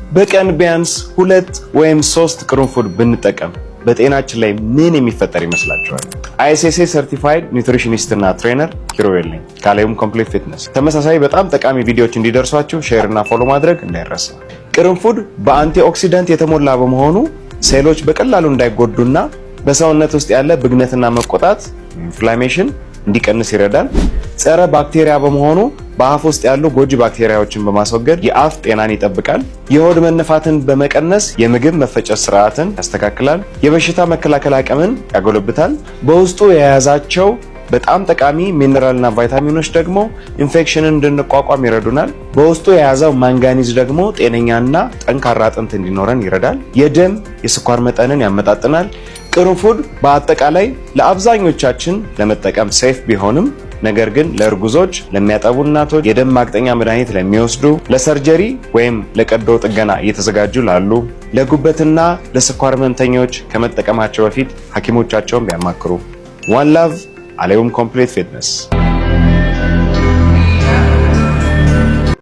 በቀን ቢያንስ 2 ወይም 3 ቅርንፉድ ብንጠቀም በጤናችን ላይ ምን የሚፈጠር ይመስላችኋል? ICSA ሰርቲፋይድ ኒውትሪሽኒስት እና ትሬነር ኪሩቤል ነኝ ከአሌውም ኮምፕሊት ፊትነስ። ተመሳሳይ በጣም ጠቃሚ ቪዲዮዎች እንዲደርሷችሁ ሼር እና ፎሎ ማድረግ እንዳይረሳ። ቅርንፉድ በአንቲኦክሲዳንት የተሞላ በመሆኑ ሴሎች በቀላሉ እንዳይጎዱና በሰውነት ውስጥ ያለ ብግነትና መቆጣት ኢንፍላሜሽን እንዲቀንስ ይረዳል። ጸረ ባክቴሪያ በመሆኑ በአፍ ውስጥ ያሉ ጎጂ ባክቴሪያዎችን በማስወገድ የአፍ ጤናን ይጠብቃል። የሆድ መነፋትን በመቀነስ የምግብ መፈጨት ስርዓትን ያስተካክላል። የበሽታ መከላከል አቅምን ያጎለብታል። በውስጡ የያዛቸው በጣም ጠቃሚ ሚነራልና ቫይታሚኖች ደግሞ ኢንፌክሽንን እንድንቋቋም ይረዱናል። በውስጡ የያዘው ማንጋኒዝ ደግሞ ጤነኛና ጠንካራ አጥንት እንዲኖረን ይረዳል። የደም የስኳር መጠንን ያመጣጥናል። ቅርንፉድ በአጠቃላይ ለአብዛኞቻችን ለመጠቀም ሴፍ ቢሆንም ነገር ግን ለእርጉዞች፣ ለሚያጠቡ እናቶች፣ የደም ማቅጠኛ መድኃኒት ለሚወስዱ፣ ለሰርጀሪ ወይም ለቀዶ ጥገና እየተዘጋጁ ላሉ፣ ለጉበትና ለስኳር ህመምተኞች ከመጠቀማቸው በፊት ሐኪሞቻቸውን ቢያማክሩ። ዋን ላቭ አሌውም ኮምፕሊት ፊትነስ።